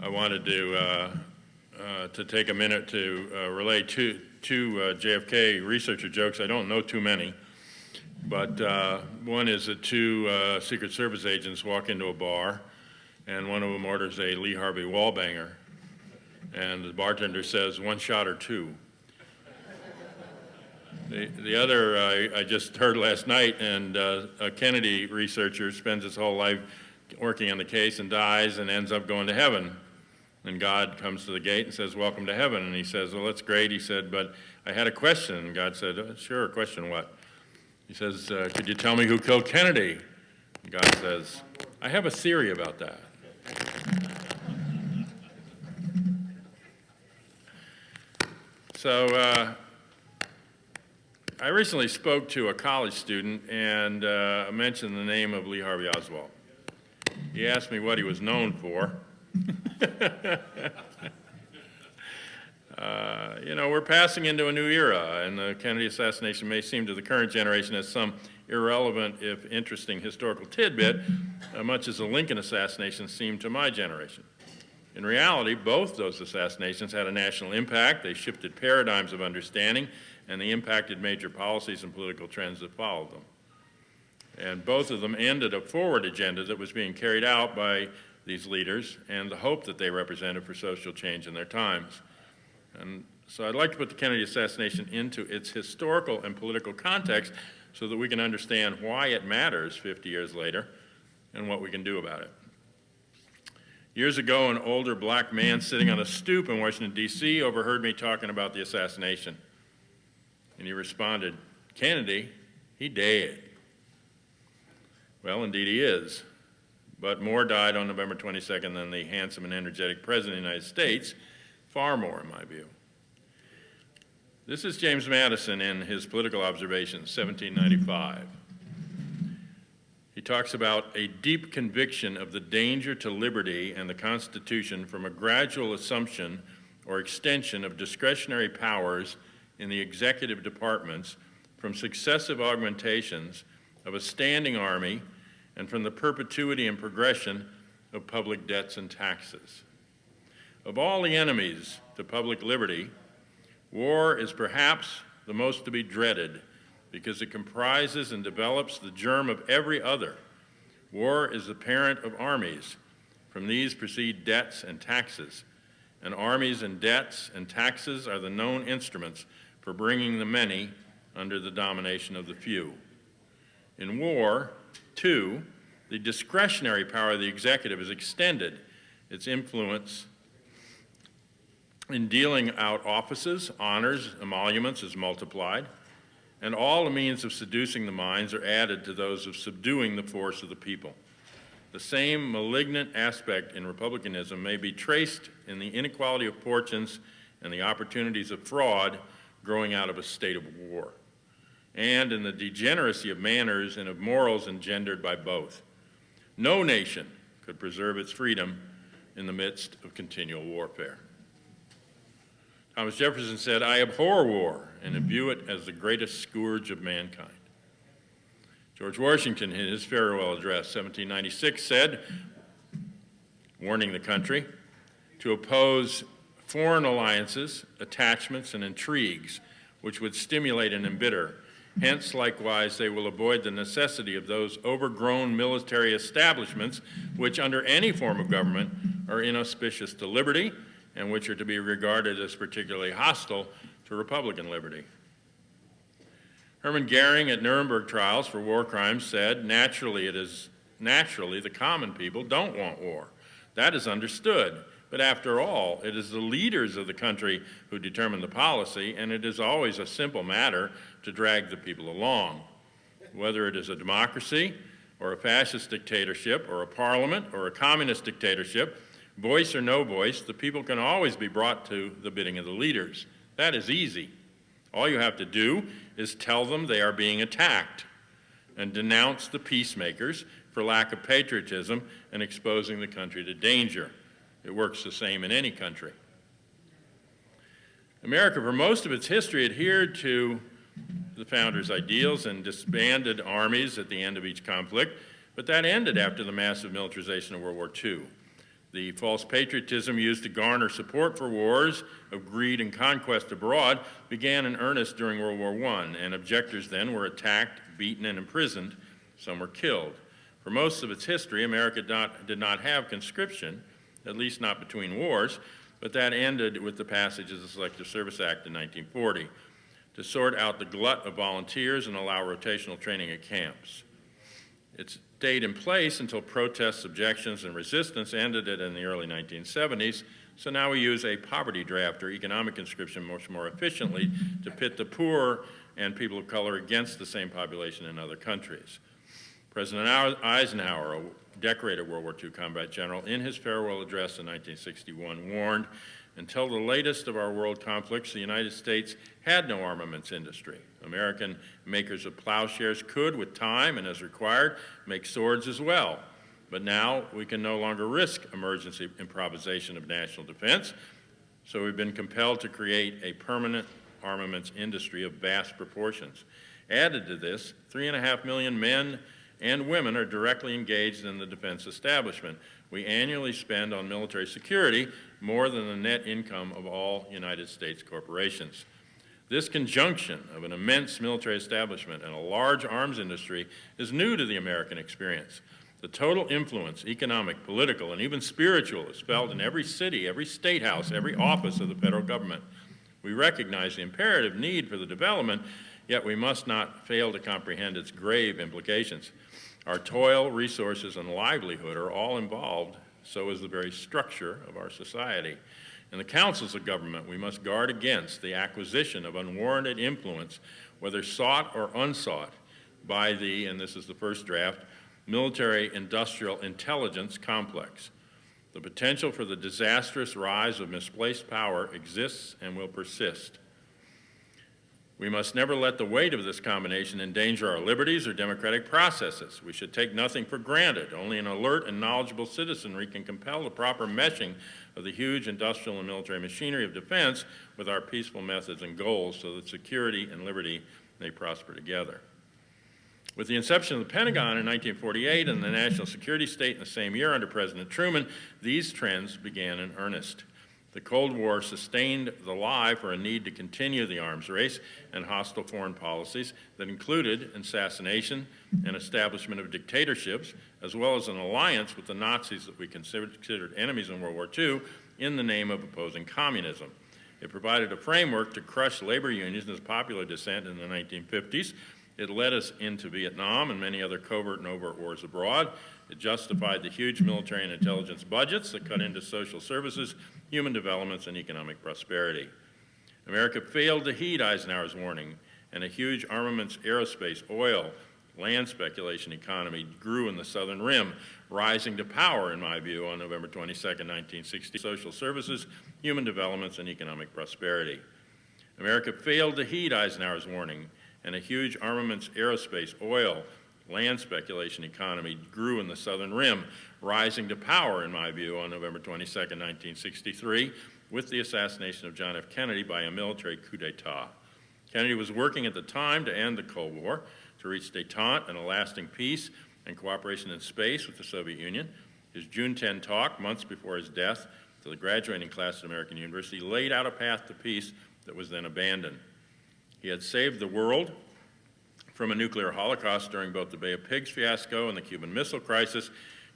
I wanted to take a minute to relay two JFK researcher jokes. I don't know too many, but one is that two Secret Service agents walk into a bar, and one of them orders a Lee Harvey Wallbanger, and the bartender says, "One shot or two?" The other I just heard last night, and a Kennedy researcher spends his whole life working on the case and dies and ends up going to heaven. And God comes to the gate and says, "Welcome to heaven." And he says, "Well, that's great." He said, "But I had a question." And God said, "Sure, question what?" He says, "Could you tell me who killed Kennedy?" And God says, "I have a theory about that." So I recently spoke to a college student and mentioned the name of Lee Harvey Oswald. He asked me what he was known for. You know, we're passing into a new era, and the Kennedy assassination may seem to the current generation as some irrelevant, if interesting, historical tidbit, much as the Lincoln assassination seemed to my generation. In reality, both those assassinations had a national impact. They shifted paradigms of understanding, and they impacted major policies and political trends that followed them. And both of them ended a forward agenda that was being carried out by these leaders and the hope that they represented for social change in their times. And so I'd like to put the Kennedy assassination into its historical and political context so that we can understand why it matters 50 years later and what we can do about it. Years ago, an older black man sitting on a stoop in Washington, D.C. overheard me talking about the assassination. And he responded, "Kennedy, he dead." Well, indeed he is. But more died on November 22nd than the handsome and energetic President of the United States, far more in my view. This is James Madison in his Political Observations, 1795. He talks about a deep conviction of the danger to liberty and the Constitution from a gradual assumption or extension of discretionary powers in the executive departments, from successive augmentations of a standing army, and from the perpetuity and progression of public debts and taxes. Of all the enemies to public liberty, war is perhaps the most to be dreaded because it comprises and develops the germ of every other. War is the parent of armies. From these proceed debts and taxes, and armies and debts and taxes are the known instruments for bringing the many under the domination of the few. In war, too, the discretionary power of the executive is extended. Its influence in dealing out offices, honors, emoluments is multiplied, and all the means of seducing the minds are added to those of subduing the force of the people. The same malignant aspect in republicanism may be traced in the inequality of fortunes and the opportunities of fraud growing out of a state of war, and in the degeneracy of manners and of morals engendered by both. No nation could preserve its freedom in the midst of continual warfare. Thomas Jefferson said, "I abhor war and view it as the greatest scourge of mankind." George Washington, in his farewell address, 1796, said, warning the country, to oppose foreign alliances, attachments, and intrigues which would stimulate and embitter. Hence, likewise, they will avoid the necessity of those overgrown military establishments which, under any form of government, are inauspicious to liberty and which are to be regarded as particularly hostile to Republican liberty. Hermann Goering at Nuremberg trials for war crimes said, naturally the common people don't want war. That is understood. But after all, it is the leaders of the country who determine the policy, and it is always a simple matter to drag the people along. Whether it is a democracy or a fascist dictatorship or a parliament or a communist dictatorship, voice or no voice, the people can always be brought to the bidding of the leaders. That is easy. All you have to do is tell them they are being attacked and denounce the peacemakers for lack of patriotism and exposing the country to danger. It works the same in any country. America, for most of its history, adhered to the founders' ideals and disbanded armies at the end of each conflict, but that ended after the massive militarization of World War II. The false patriotism used to garner support for wars of greed and conquest abroad began in earnest during World War I, and objectors then were attacked, beaten, and imprisoned. Some were killed. For most of its history, America did not have conscription, at least not between wars, but that ended with the passage of the Selective Service Act in 1940 to sort out the glut of volunteers and allow rotational training at camps. It stayed in place until protests, objections, and resistance ended it in the early 1970s, so now we use a poverty draft or economic conscription much more efficiently to pit the poor and people of color against the same population in other countries. President Eisenhower, a decorated World War II combat general, in his farewell address in 1961 warned, until the latest of our world conflicts, the United States had no armaments industry. American makers of plowshares could, with time and as required, make swords as well. But now we can no longer risk emergency improvisation of national defense, so we've been compelled to create a permanent armaments industry of vast proportions. Added to this, 3.5 million men and women are directly engaged in the defense establishment. We annually spend on military security more than the net income of all United States corporations. This conjunction of an immense military establishment and a large arms industry is new to the American experience. The total influence, economic, political, and even spiritual, is felt in every city, every state house, every office of the federal government. We recognize the imperative need for the development, yet we must not fail to comprehend its grave implications. Our toil, resources, and livelihood are all involved, so is the very structure of our society. In the councils of government, we must guard against the acquisition of unwarranted influence, whether sought or unsought, by the, and this is the first draft, military-industrial intelligence complex. The potential for the disastrous rise of misplaced power exists and will persist. We must never let the weight of this combination endanger our liberties or democratic processes. We should take nothing for granted. Only an alert and knowledgeable citizenry can compel the proper meshing of the huge industrial and military machinery of defense with our peaceful methods and goals so that security and liberty may prosper together. With the inception of the Pentagon in 1948 and the national security state in the same year under President Truman, these trends began in earnest. The Cold War sustained the lie for a need to continue the arms race and hostile foreign policies that included assassination and establishment of dictatorships, as well as an alliance with the Nazis that we considered enemies in World War II in the name of opposing communism. It provided a framework to crush labor unions as popular dissent in the 1950s. It led us into Vietnam and many other covert and overt wars abroad. It justified the huge military and intelligence budgets that cut into social services, human developments, and economic prosperity. America failed to heed Eisenhower's warning, and a huge armaments, aerospace, oil, land speculation economy grew in the Southern Rim, rising to power, in my view, on November 22, 1960, social services, human developments, and economic prosperity. America failed to heed Eisenhower's warning, and a huge armaments, aerospace, oil, land speculation economy grew in the Southern Rim, rising to power, in my view, on November 22, 1963, with the assassination of John F. Kennedy by a military coup d'etat. Kennedy was working at the time to end the Cold War, to reach détente and a lasting peace and cooperation in space with the Soviet Union. His June 10 talk, months before his death, to the graduating class at American University, laid out a path to peace that was then abandoned. He had saved the world from a nuclear holocaust during both the Bay of Pigs fiasco and the Cuban Missile Crisis,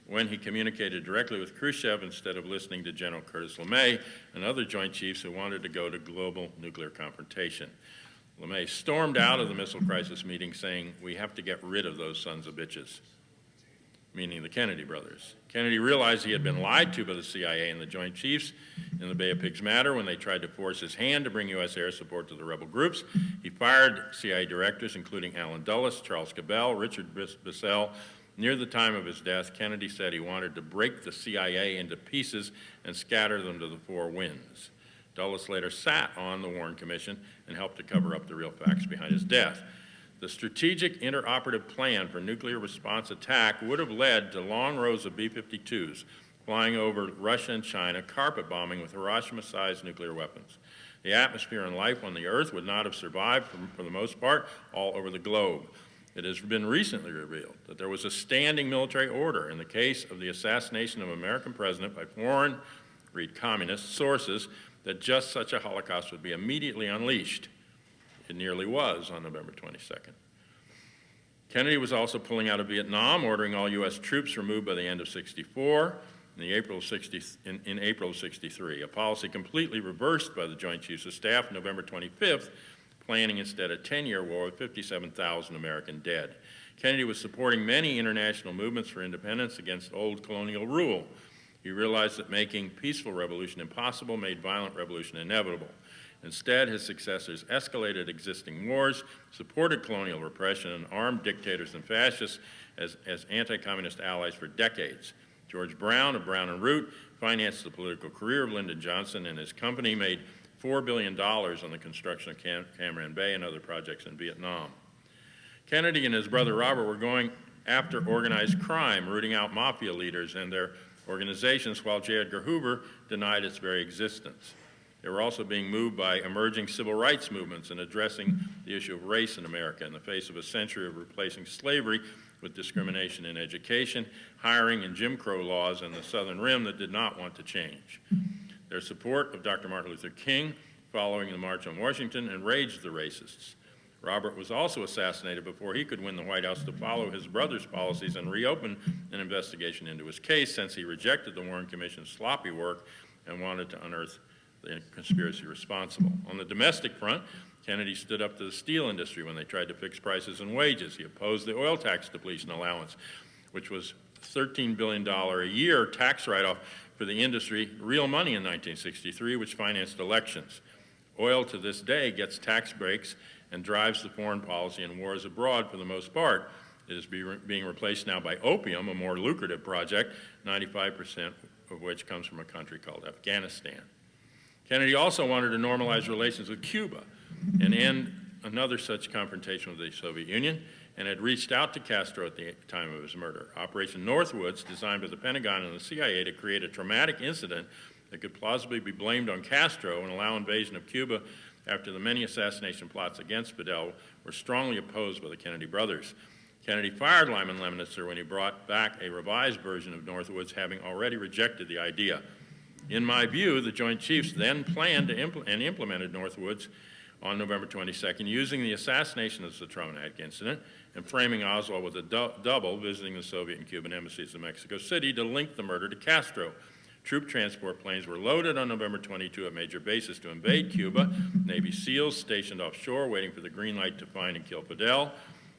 when he communicated directly with Khrushchev instead of listening to General Curtis LeMay and other Joint Chiefs who wanted to go to global nuclear confrontation. LeMay stormed out of the Missile Crisis meeting saying, "We have to get rid of those sons of bitches," meaning the Kennedy brothers. Kennedy realized he had been lied to by the CIA and the Joint Chiefs in the Bay of Pigs matter when they tried to force his hand to bring U.S. air support to the rebel groups. He fired CIA directors, including Allen Dulles, Charles Cabell, Richard Bissell. Near the time of his death, Kennedy said he wanted to break the CIA into pieces and scatter them to the four winds. Dulles later sat on the Warren Commission and helped to cover up the real facts behind his death. The strategic interoperative plan for nuclear response attack would have led to long rows of B-52s flying over Russia and China, carpet bombing with Hiroshima-sized nuclear weapons. The atmosphere and life on the Earth would not have survived, for the most part, all over the globe. It has been recently revealed that there was a standing military order in the case of the assassination of an American president by foreign, read communist, sources that just such a Holocaust would be immediately unleashed. It nearly was on November 22nd. Kennedy was also pulling out of Vietnam, ordering all U.S. troops removed by the end of '64 in April of '63, a policy completely reversed by the Joint Chiefs of Staff November 25th, planning instead a 10-year war with 57,000 American dead. Kennedy was supporting many international movements for independence against old colonial rule. He realized that making peaceful revolution impossible made violent revolution inevitable. Instead, his successors escalated existing wars, supported colonial repression, and armed dictators and fascists as anti-communist allies for decades. George Brown of Brown and Root financed the political career of Lyndon Johnson, and his company made $4 billion on the construction of Cam Ranh Bay and other projects in Vietnam. Kennedy and his brother Robert were going after organized crime, rooting out mafia leaders and their organizations, while J. Edgar Hoover denied its very existence. They were also being moved by emerging civil rights movements and addressing the issue of race in America in the face of a century of replacing slavery with discrimination in education, hiring, and Jim Crow laws in the Southern Rim that did not want to change. Their support of Dr. Martin Luther King following the March on Washington enraged the racists. Robert was also assassinated before he could win the White House to follow his brother's policies and reopen an investigation into his case, since he rejected the Warren Commission's sloppy work and wanted to unearth the conspiracy responsible. On the domestic front, Kennedy stood up to the steel industry when they tried to fix prices and wages. He opposed the oil tax depletion allowance, which was $13 billion a year tax write-off for the industry, real money in 1963, which financed elections. Oil to this day gets tax breaks and drives the foreign policy in wars abroad for the most part. It is being replaced now by opium, a more lucrative project, 95% of which comes from a country called Afghanistan. Kennedy also wanted to normalize relations with Cuba and end another such confrontation with the Soviet Union, and had reached out to Castro at the time of his murder. Operation Northwoods, designed by the Pentagon and the CIA to create a traumatic incident that could plausibly be blamed on Castro and allow invasion of Cuba after the many assassination plots against Fidel, were strongly opposed by the Kennedy brothers. Kennedy fired Lyman Lemnitzer when he brought back a revised version of Northwoods, having already rejected the idea. In my view, the Joint Chiefs then planned to and implemented Northwoods on November 22nd, using the assassination as the traumatic incident and framing Oswald with a double, visiting the Soviet and Cuban embassies in Mexico City to link the murder to Castro. Troop transport planes were loaded on November 22 at major bases to invade Cuba. Navy SEALs stationed offshore waiting for the green light to find and kill Fidel.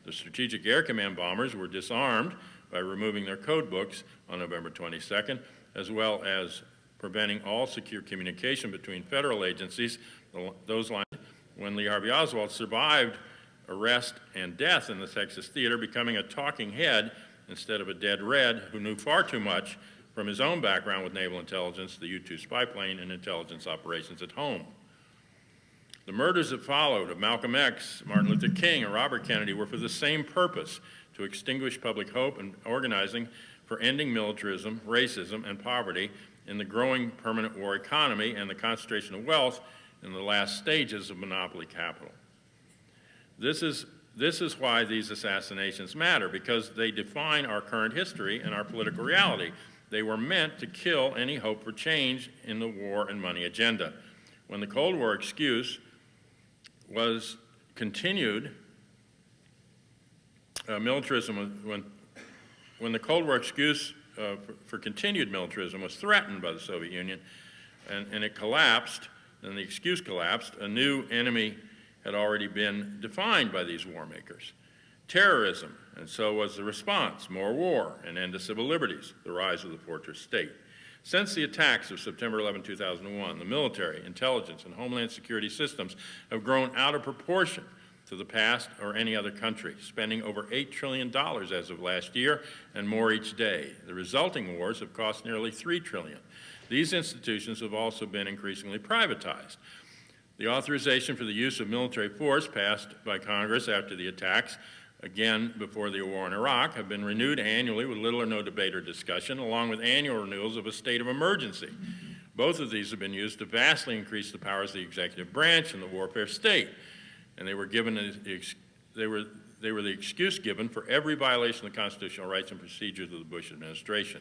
The Strategic Air Command bombers were disarmed by removing their code books on November 22nd, as well as preventing all secure communication between federal agencies. Those lines, when Lee Harvey Oswald survived arrest and death in the Texas theater, becoming a talking head instead of a dead red who knew far too much from his own background with naval intelligence, the U-2 spy plane, and intelligence operations at home. The murders that followed of Malcolm X, Martin Luther King, and Robert Kennedy were for the same purpose: to extinguish public hope and organizing for ending militarism, racism, and poverty in the growing permanent war economy and the concentration of wealth in the last stages of monopoly capital. This is why these assassinations matter, because they define our current history and our political reality. They were meant to kill any hope for change in the war and money agenda. When the Cold War excuse was continued, when the Cold War excuse for continued militarism was threatened by the Soviet Union and it collapsed, and the excuse collapsed, a new enemy had already been defined by these war makers: terrorism, and so was the response: more war, and end to civil liberties, the rise of the fortress state. Since the attacks of September 11, 2001, the military, intelligence, and homeland security systems have grown out of proportion to the past or any other country, spending over $8 trillion as of last year, and more each day. The resulting wars have cost nearly $3 trillion. These institutions have also been increasingly privatized. The authorization for the use of military force passed by Congress after the attacks, again before the war in Iraq, have been renewed annually with little or no debate or discussion, along with annual renewals of a state of emergency. Both of these have been used to vastly increase the powers of the executive branch and the warfare state, and they were they were the excuse given for every violation of the constitutional rights and procedures of the Bush administration.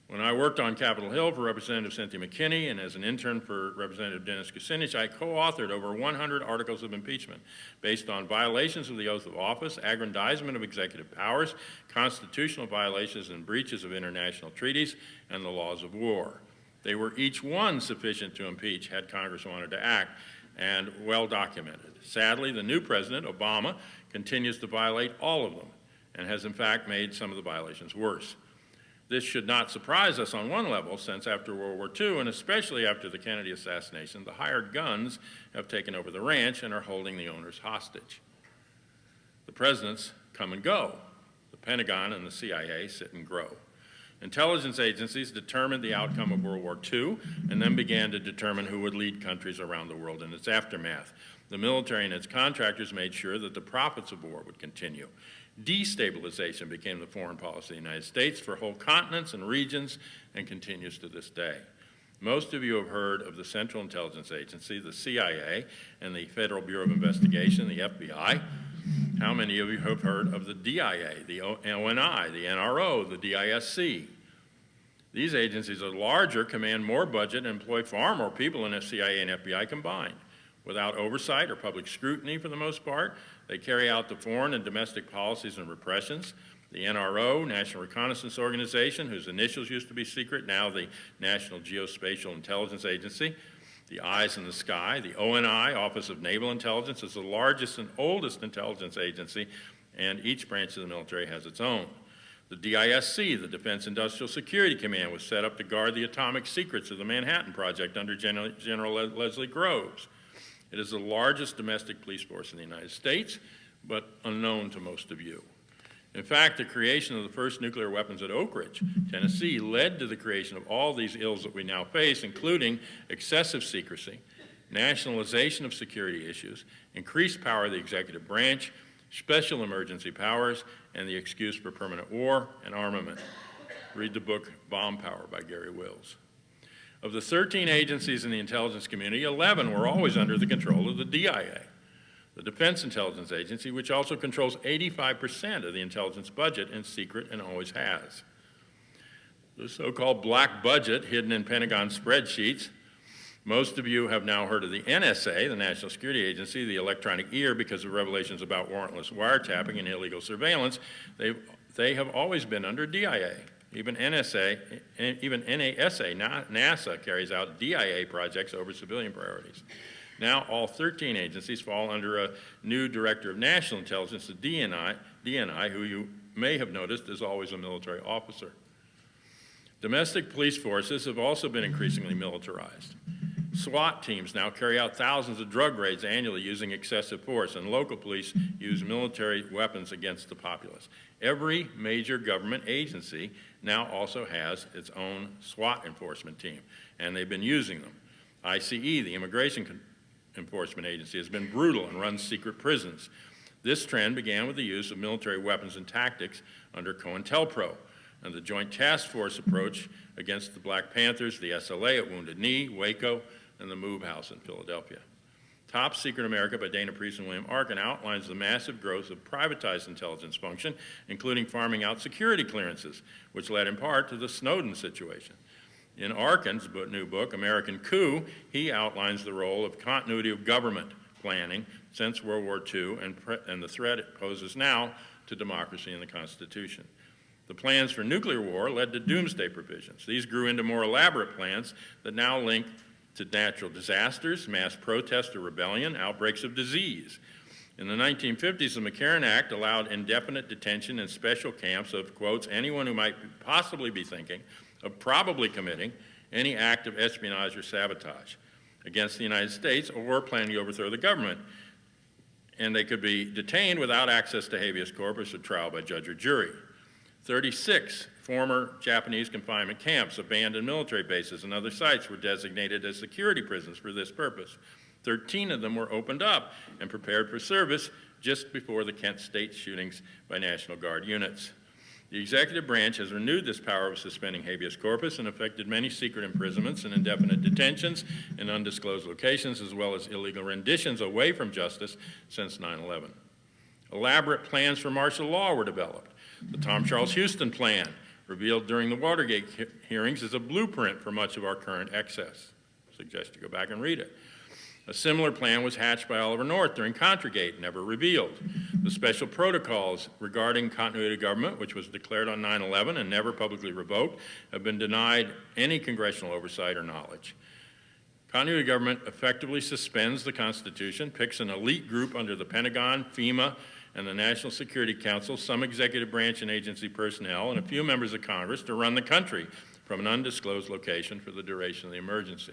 When I worked on Capitol Hill for Representative Cynthia McKinney and as an intern for Representative Dennis Kucinich, I co-authored over 100 articles of impeachment based on violations of the oath of office, aggrandizement of executive powers, constitutional violations and breaches of international treaties, and the laws of war. They were each one sufficient to impeach had Congress wanted to act, and well documented. Sadly, the new president, Obama, continues to violate all of them and has in fact made some of the violations worse. This should not surprise us on one level, since after World War II, and especially after the Kennedy assassination, the hired guns have taken over the ranch and are holding the owners hostage. The presidents come and go. The Pentagon and the CIA sit and grow. Intelligence agencies determined the outcome of World War II and then began to determine who would lead countries around the world in its aftermath. The military and its contractors made sure that the profits of war would continue. Destabilization became the foreign policy of the United States for whole continents and regions and continues to this day. Most of you have heard of the Central Intelligence Agency, the CIA, and the Federal Bureau of Investigation, the FBI. How many of you have heard of the DIA, the ONI, the NRO, the DISC? These agencies are larger, command more budget, and employ far more people than the CIA and FBI combined. Without oversight or public scrutiny for the most part, they carry out the foreign and domestic policies and repressions. The NRO, National Reconnaissance Organization, whose initials used to be secret, now the National Geospatial Intelligence Agency. The Eyes in the Sky, the ONI, Office of Naval Intelligence, is the largest and oldest intelligence agency, and each branch of the military has its own. The DISC, the Defense Industrial Security Command, was set up to guard the atomic secrets of the Manhattan Project under General Leslie Groves. It is the largest domestic police force in the United States, but unknown to most of you. In fact, the creation of the first nuclear weapons at Oak Ridge, Tennessee, led to the creation of all these ills that we now face, including excessive secrecy, nationalization of security issues, increased power of the executive branch, special emergency powers, and the excuse for permanent war and armament. Read the book Bomb Power by Gary Wills. Of the 13 agencies in the intelligence community, 11 were always under the control of the DIA, the Defense Intelligence Agency, which also controls 85% of the intelligence budget in secret and always has. The so-called black budget hidden in Pentagon spreadsheets. Most of you have now heard of the NSA, the National Security Agency, the electronic ear, because of revelations about warrantless wiretapping and illegal surveillance. They have always been under DIA. Even NASA, NASA carries out DIA projects over civilian priorities. Now all 13 agencies fall under a new Director of National Intelligence, the DNI, who you may have noticed is always a military officer. Domestic police forces have also been increasingly militarized. SWAT teams now carry out thousands of drug raids annually using excessive force, and local police use military weapons against the populace. Every major government agency now also has its own SWAT enforcement team, and they've been using them. ICE, the Immigration Enforcement Agency, has been brutal and runs secret prisons. This trend began with the use of military weapons and tactics under COINTELPRO and the Joint Task Force approach against the Black Panthers, the SLA at Wounded Knee, Waco, and the Move House in Philadelphia. Top Secret America by Dana Priest and William Arkin outlines the massive growth of privatized intelligence function, including farming out security clearances, which led in part to the Snowden situation. In Arkin's new book, American Coup, he outlines the role of continuity of government planning since World War II and the threat it poses now to democracy and the Constitution. The plans for nuclear war led to doomsday provisions. These grew into more elaborate plans that now link to natural disasters, mass protest or rebellion, outbreaks of disease. In the 1950s, the McCarran Act allowed indefinite detention in special camps of, quotes, anyone who might possibly be thinking of probably committing any act of espionage or sabotage against the United States or planning to overthrow the government. And they could be detained without access to habeas corpus or trial by judge or jury. 36 former Japanese confinement camps, abandoned military bases, and other sites were designated as security prisons for this purpose. 13 of them were opened up and prepared for service just before the Kent State shootings by National Guard units. The executive branch has renewed this power of suspending habeas corpus and effected many secret imprisonments and indefinite detentions in undisclosed locations, as well as illegal renditions away from justice since 9/11. Elaborate plans for martial law were developed. The Tom Charles Houston Plan, revealed during the Watergate hearings, is a blueprint for much of our current excess. I suggest you go back and read it. A similar plan was hatched by Oliver North during Contragate, never revealed. The special protocols regarding continuity of government, which was declared on 9/11 and never publicly revoked, have been denied any congressional oversight or knowledge. Continuity of government effectively suspends the Constitution, picks an elite group under the Pentagon, FEMA, and the National Security Council, some executive branch and agency personnel, and a few members of Congress to run the country from an undisclosed location for the duration of the emergency.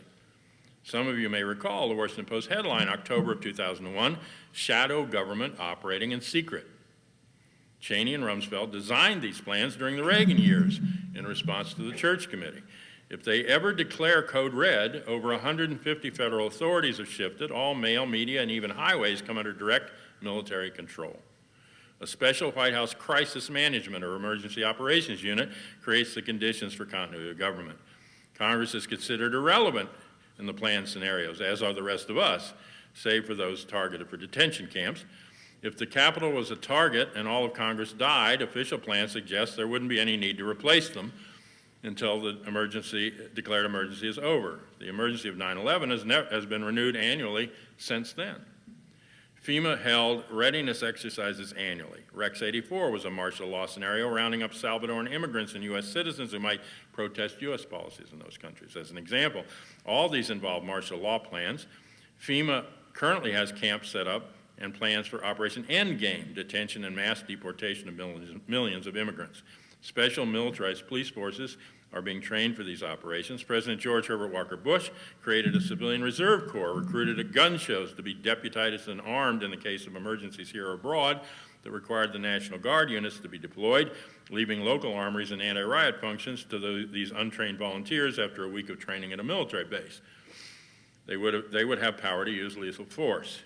Some of you may recall the Washington Post headline, October of 2001, Shadow Government Operating in Secret. Cheney and Rumsfeld designed these plans during the Reagan years in response to the Church Committee. If they ever declare code red, over 150 federal authorities have shifted, all mail, media, and even highways come under direct military control. A special White House crisis management or emergency operations unit creates the conditions for continuity of government. Congress is considered irrelevant in the planned scenarios, as are the rest of us, save for those targeted for detention camps. If the Capitol was a target and all of Congress died, official plans suggest there wouldn't be any need to replace them until the declared emergency is over. The emergency of 9/11 has been renewed annually since then. FEMA held readiness exercises annually. Rex 84 was a martial law scenario rounding up Salvadoran immigrants and U.S. citizens who might protest U.S. policies in those countries. As an example, all these involve martial law plans. FEMA currently has camps set up and plans for Operation Endgame, detention and mass deportation of millions of immigrants. Special militarized police forces are being trained for these operations. President George Herbert Walker Bush created a civilian reserve corps, recruited at gun shows to be deputized and armed in the case of emergencies here or abroad that required the National Guard units to be deployed, leaving local armories and anti-riot functions to these untrained volunteers after a week of training at a military base. They would have power to use lethal force.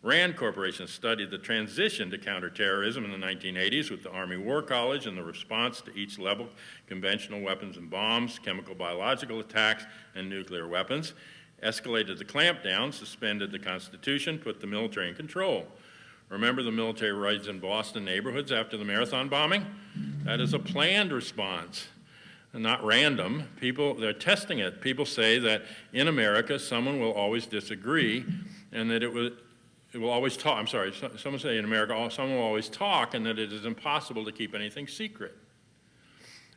RAND Corporation studied the transition to counterterrorism in the 1980s with the Army War College and the response to each level, conventional weapons and bombs, chemical biological attacks, and nuclear weapons, escalated the clampdown, suspended the Constitution, put the military in control. Remember the military raids in Boston neighborhoods after the Marathon bombing? That is a planned response, and not random. They're testing it. People say that in America, someone will always disagree, and that it will always talk. I'm sorry, someone say in America, someone will always talk, and that it is impossible to keep anything secret.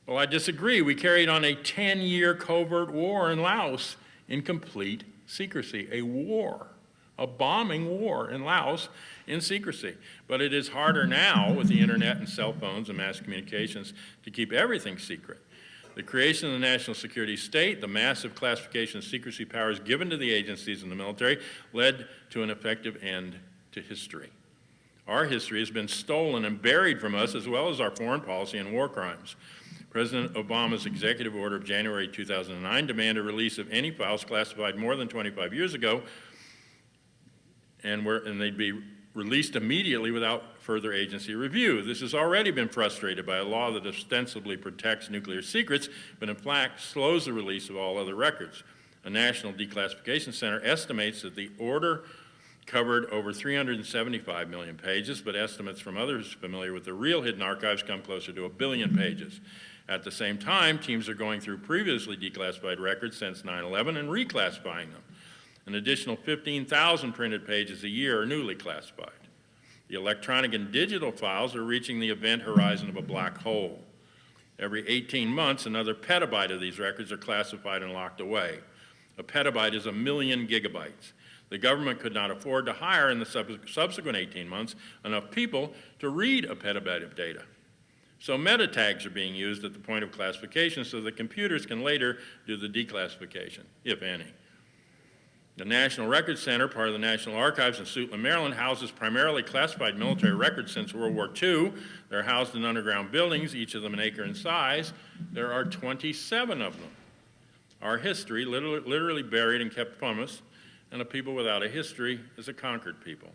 Well, I disagree. We carried on a 10-year covert war in Laos in complete secrecy, a bombing war in Laos in secrecy. But it is harder now with the internet and cell phones and mass communications to keep everything secret. The creation of the national security state, the massive classification of secrecy powers given to the agencies in the military, led to an effective end to history. Our history has been stolen and buried from us, as well as our foreign policy and war crimes. President Obama's executive order of January 2009 demanded release of any files classified more than 25 years ago, and they'd be released immediately without further agency review. This has already been frustrated by a law that ostensibly protects nuclear secrets, but in fact slows the release of all other records. A National Declassification Center estimates that the order covered over 375 million pages, but estimates from others familiar with the real hidden archives come closer to 1 billion pages. At the same time, teams are going through previously declassified records since 9/11 and reclassifying them. An additional 15,000 printed pages a year are newly classified. The electronic and digital files are reaching the event horizon of a black hole. Every 18 months, another petabyte of these records are classified and locked away. A petabyte is 1 million gigabytes. The government could not afford to hire in the subsequent 18 months enough people to read a petabyte of data. So meta tags are being used at the point of classification so that computers can later do the declassification, if any. The National Records Center, part of the National Archives in Suitland, Maryland, houses primarily classified military records since World War II. They're housed in underground buildings, each of them an acre in size. There are 27 of them. Our history, literally buried and kept from us, and a people without a history is a conquered people.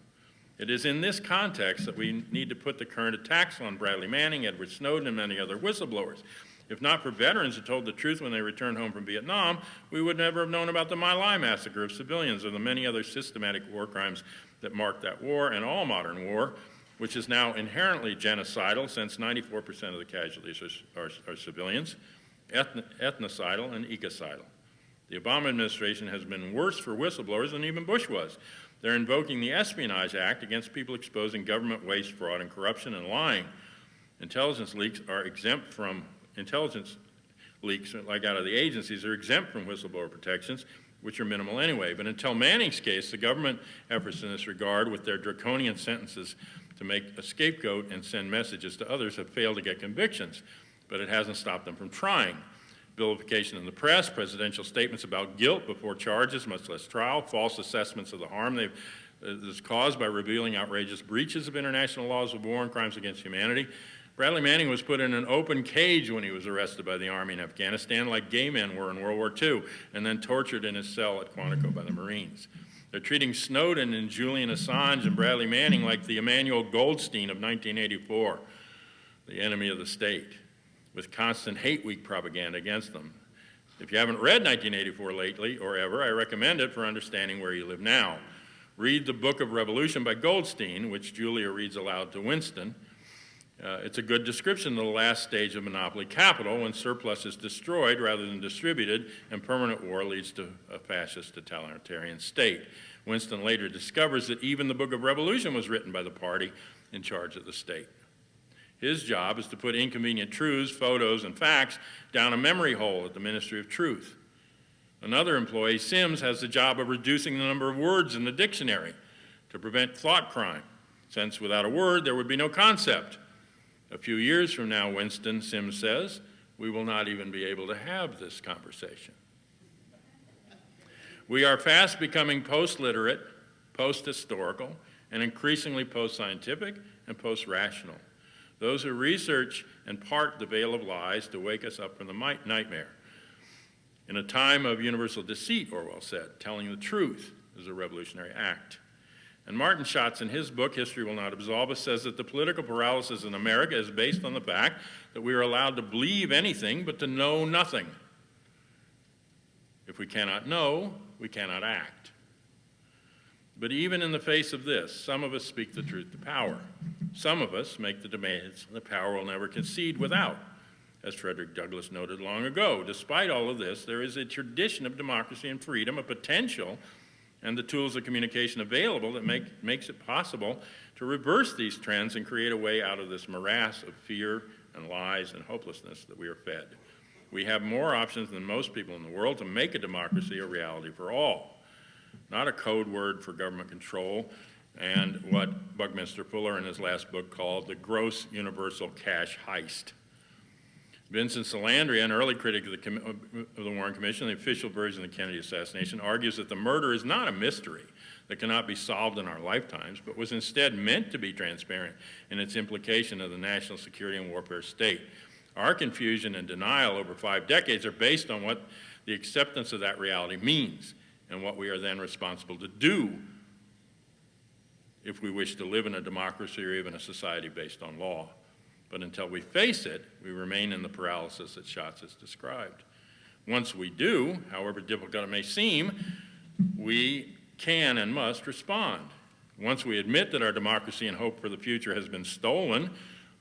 It is in this context that we need to put the current attacks on Bradley Manning, Edward Snowden, and many other whistleblowers. If not for veterans who told the truth when they returned home from Vietnam, we would never have known about the My Lai massacre of civilians or the many other systematic war crimes that marked that war and all modern war, which is now inherently genocidal since 94% of the casualties are civilians, ethnocidal, and ecocidal. The Obama administration has been worse for whistleblowers than even Bush was. They're invoking the Espionage Act against people exposing government waste, fraud, and corruption and lying. Intelligence leaks, like out of the agencies, are exempt from whistleblower protections, which are minimal anyway. But until Manning's case, the government efforts in this regard, with their draconian sentences to make a scapegoat and send messages to others, have failed to get convictions. But it hasn't stopped them from trying. Vilification in the press, presidential statements about guilt before charges, much less trial, false assessments of the harm is caused by revealing outrageous breaches of international laws of war and crimes against humanity. Bradley Manning was put in an open cage when he was arrested by the Army in Afghanistan, like gay men were in World War II, and then tortured in his cell at Quantico by the Marines. They're treating Snowden and Julian Assange and Bradley Manning like the Emmanuel Goldstein of 1984, the enemy of the state, with constant hate week propaganda against them. If you haven't read 1984 lately or ever, I recommend it for understanding where you live now. Read The Book of Revolution by Goldstein, which Julia reads aloud to Winston. It's a good description of the last stage of monopoly capital, when surplus is destroyed rather than distributed, and permanent war leads to a fascist totalitarian state. Winston later discovers that even the Book of Revolution was written by the party in charge of the state. His job is to put inconvenient truths, photos, and facts down a memory hole at the Ministry of Truth. Another employee, Sims, has the job of reducing the number of words in the dictionary to prevent thought crime, since without a word there would be no concept. A few years from now, Winston, Sims says, we will not even be able to have this conversation. We are fast becoming post-literate, post-historical, and increasingly post-scientific and post-rational. Those who research and part the veil of lies to wake us up from the nightmare. In a time of universal deceit, Orwell said, telling the truth is a revolutionary act. And Martin Schatz, in his book, History Will Not Absolve Us, says that the political paralysis in America is based on the fact that we are allowed to believe anything but to know nothing. If we cannot know, we cannot act. But even in the face of this, some of us speak the truth to power. Some of us make the demands the power will never concede without, as Frederick Douglass noted long ago. Despite all of this, there is a tradition of democracy and freedom, a potential and the tools of communication available that makes it possible to reverse these trends and create a way out of this morass of fear and lies and hopelessness that we are fed. We have more options than most people in the world to make a democracy a reality for all, not a code word for government control and what Buckminster Fuller in his last book called the gross universal cash heist. Vincent Salandria, an early critic of the Warren Commission, the official version of the Kennedy assassination, argues that the murder is not a mystery that cannot be solved in our lifetimes, but was instead meant to be transparent in its implication of the national security and warfare state. Our confusion and denial over 5 decades are based on what the acceptance of that reality means and what we are then responsible to do if we wish to live in a democracy or even a society based on law. But until we face it, we remain in the paralysis that Schatz has described. Once we do, however difficult it may seem, we can and must respond. Once we admit that our democracy and hope for the future has been stolen,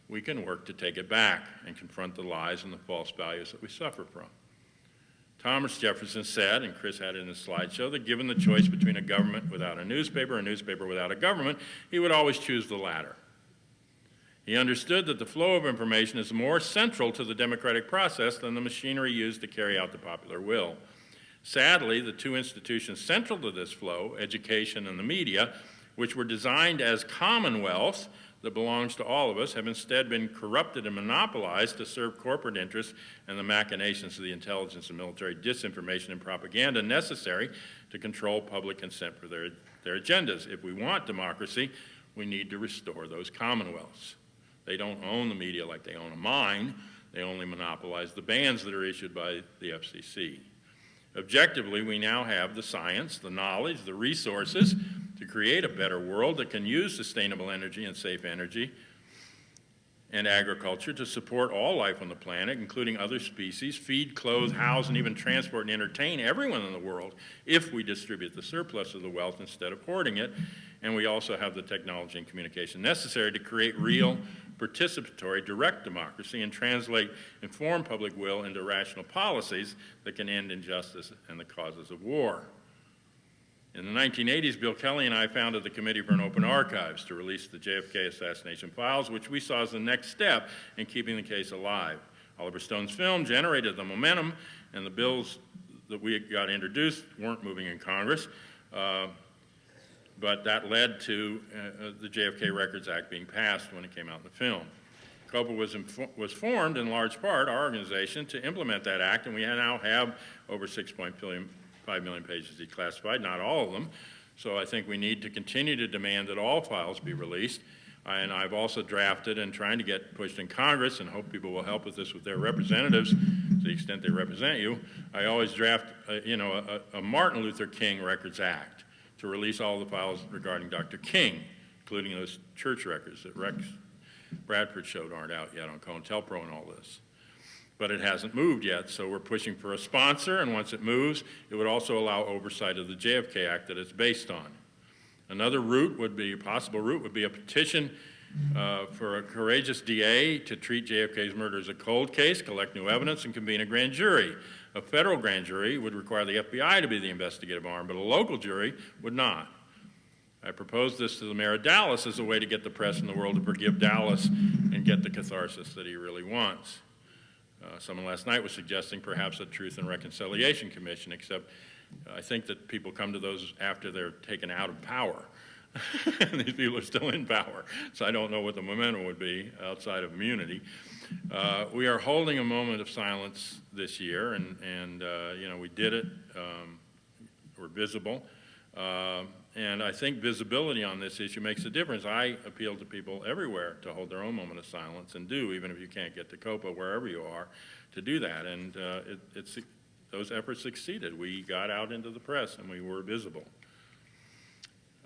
we can work to take it back and confront the lies and the false values that we suffer from. Thomas Jefferson said, and Chris had it in his slideshow, that given the choice between a government without a newspaper without a government, he would always choose the latter. He understood that the flow of information is more central to the democratic process than the machinery used to carry out the popular will. Sadly, the two institutions central to this flow, education and the media, which were designed as commonwealths that belongs to all of us, have instead been corrupted and monopolized to serve corporate interests and the machinations of the intelligence and military disinformation and propaganda necessary to control public consent for their agendas. If we want democracy, we need to restore those commonwealths. They don't own the media like they own a mine. They only monopolize the bans that are issued by the FCC. Objectively, we now have the science, the knowledge, the resources to create a better world that can use sustainable energy and safe energy and agriculture to support all life on the planet, including other species, feed, clothe, house, and even transport and entertain everyone in the world if we distribute the surplus of the wealth instead of hoarding it, and we also have the technology and communication necessary to create real, participatory, direct democracy and translate informed public will into rational policies that can end injustice and the causes of war. In the 1980s, Bill Kelly and I founded the Committee for an Open Archives to release the JFK assassination files, which we saw as the next step in keeping the case alive. Oliver Stone's film generated the momentum, and the bills that we got introduced weren't moving in Congress, but that led to the JFK Records Act being passed when it came out in the film. COPA was formed in large part, our organization, to implement that act, and we now have over 6.5 million pages declassified, not all of them. So I think we need to continue to demand that all files be released. And I've also drafted and trying to get pushed in Congress, and hope people will help with this with their representatives to the extent they represent you. I always draft a Martin Luther King Records Act to release all the files regarding Dr. King, including those church records that Rex Bradford showed aren't out yet on COINTELPRO and all this. But it hasn't moved yet, so we're pushing for a sponsor, and once it moves, it would also allow oversight of the JFK Act that it's based on. Another route would be, a possible route would be a petition for a courageous DA to treat JFK's murder as a cold case, collect new evidence, and convene a grand jury. A federal grand jury would require the FBI to be the investigative arm, but a local jury would not. I proposed this to the mayor of Dallas as a way to get the press in the world to forgive Dallas and get the catharsis that he really wants. Someone last night was suggesting perhaps a Truth and Reconciliation Commission, except I think that people come to those after they're taken out of power. And these people are still in power. So I don't know what the momentum would be outside of immunity. We are holding a moment of silence this year, and we did it. We're visible. And I think visibility on this issue makes a difference. I appeal to people everywhere to hold their own moment of silence, and do, even if you can't get to COPA, wherever you are, to do that. And those efforts succeeded. We got out into the press, and we were visible.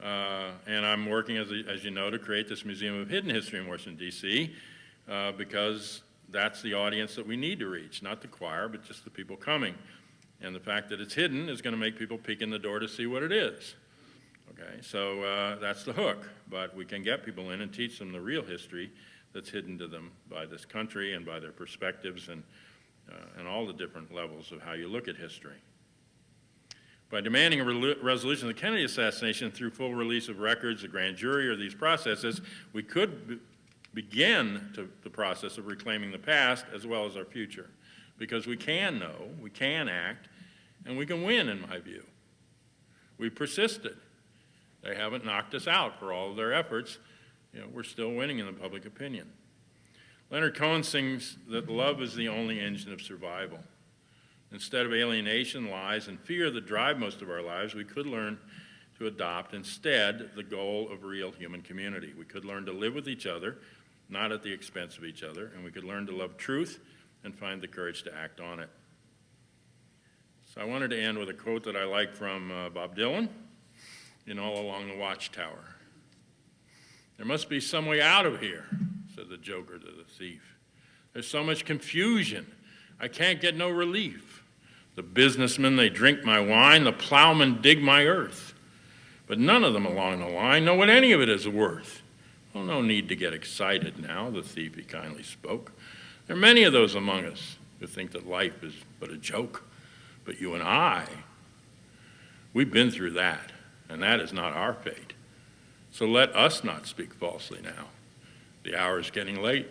And I'm working, as you know, to create this Museum of Hidden History in Washington, D.C., because that's the audience that we need to reach, not the choir, but just the people coming. And the fact that it's hidden is going to make people peek in the door to see what it is. Okay, so that's the hook, but we can get people in and teach them the real history that's hidden to them by this country and by their perspectives and all the different levels of how you look at history. By demanding a resolution of the Kennedy assassination through full release of records, a grand jury, or these processes, we could begin the process of reclaiming the past as well as our future, because we can know, we can act, and we can win, in my view. We persisted. They haven't knocked us out for all of their efforts. We're still winning in the public opinion. Leonard Cohen sings that love is the only engine of survival. Instead of alienation, lies, and fear that drive most of our lives, we could learn to adopt instead the goal of real human community. We could learn to live with each other, not at the expense of each other, and we could learn to love truth and find the courage to act on it. So I wanted to end with a quote that I like from Bob Dylan in All Along the Watchtower. "There must be some way out of here," said the joker to the thief. "There's so much confusion. I can't get no relief. The businessmen, they drink my wine. The plowmen dig my earth. But none of them along the line know what any of it is worth." "Well, no need to get excited now," the thief he kindly spoke. "There are many of those among us who think that life is but a joke. But you and I, we've been through that, and that is not our fate. So let us not speak falsely now. The hour is getting late."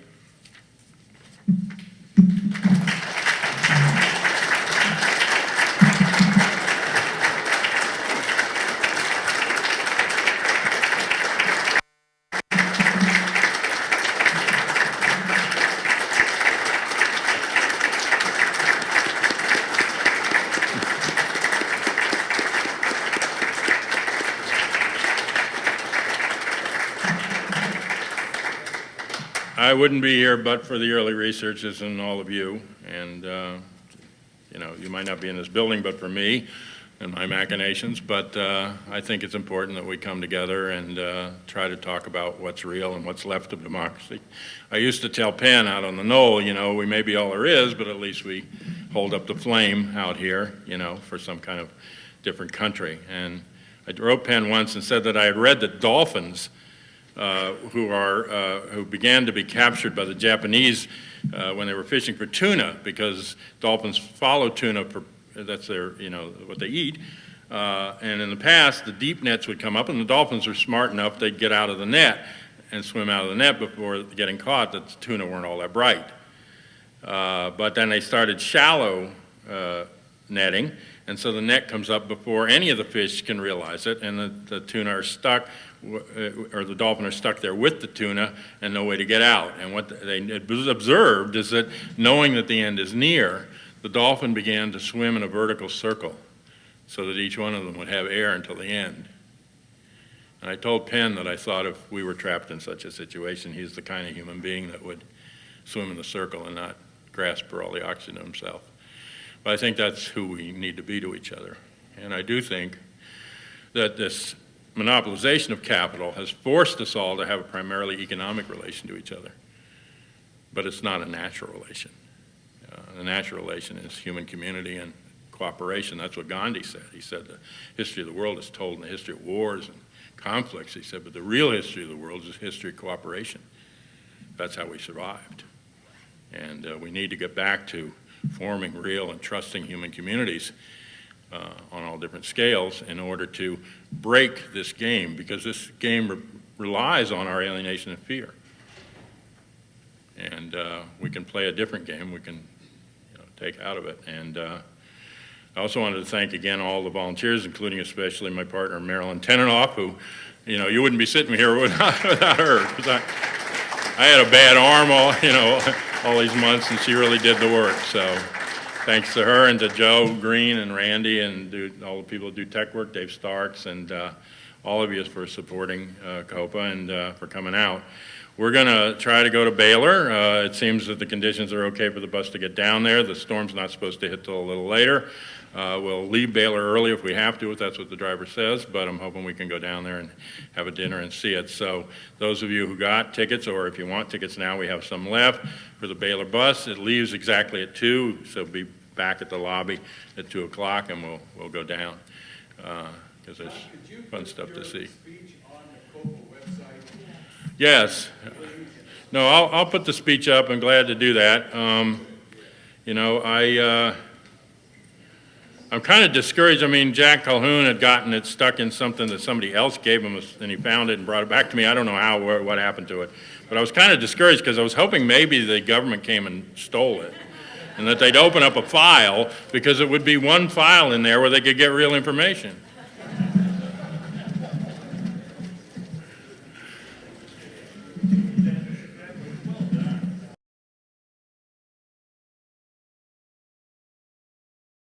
I wouldn't be here but for the early researchers and all of you. And, you might not be in this building but for me and my machinations. But I think it's important that we come together and try to talk about what's real and what's left of democracy. I used to tell Penn out on the knoll, we may be all there is, but at least we hold up the flame out here, for some kind of different country. And I wrote Penn once and said that I had read that dolphins who began to be captured by the Japanese when they were fishing for tuna, because dolphins follow tuna for, that's their, what they eat. And in the past, the deep nets would come up, and the dolphins were smart enough they'd get out of the net and swim out of the net before getting caught, that the tuna weren't all that bright. But then they started shallow netting, and so the net comes up before any of the fish can realize it, and the tuna are stuck, or the dolphin are stuck there with the tuna and no way to get out. And what they observed is that, knowing that the end is near, the dolphin began to swim in a vertical circle so that each one of them would have air until the end. And I told Penn that I thought if we were trapped in such a situation, he's the kind of human being that would swim in the circle and not grasp for all the oxygen to himself. But I think that's who we need to be to each other. And I do think that this monopolization of capital has forced us all to have a primarily economic relation to each other. But it's not a natural relation. The natural relation is human community and cooperation. That's what Gandhi said. He said the history of the world is told in the history of wars and conflicts, he said, but the real history of the world is a history of cooperation. That's how we survived. And we need to get back to forming real and trusting human communities on all different scales in order to break this game, because this game relies on our alienation and fear. And we can play a different game we can take out of it. And I also wanted to thank again all the volunteers, including especially my partner Marilyn Tenenoff, who, you wouldn't be sitting here without her, because I had a bad arm all these months, and she really did the work. So thanks to her and to Joe Green and Randy and all the people who do tech work, Dave Starks, and all of you for supporting COPA and for coming out. We're going to try to go to Baylor. It seems that the conditions are okay for the bus to get down there. The storm's not supposed to hit till a little later. We'll leave Baylor early if we have to, if that's what the driver says, but I'm hoping we can go down there and have a dinner and see it. So those of you who got tickets, or if you want tickets now, we have some left for the Baylor bus. It leaves exactly at 2, so be back at the lobby at 2 o'clock, and we'll go down because there's fun stuff to see. Yes. No, I'll put the speech up. I'm glad to do that. I'm kind of discouraged. I mean, Jack Calhoun had gotten it stuck in something that somebody else gave him, and he found it and brought it back to me. I don't know what happened to it. But I was kind of discouraged because I was hoping maybe the government came and stole it, and that they'd open up a file, because it would be one file in there where they could get real information.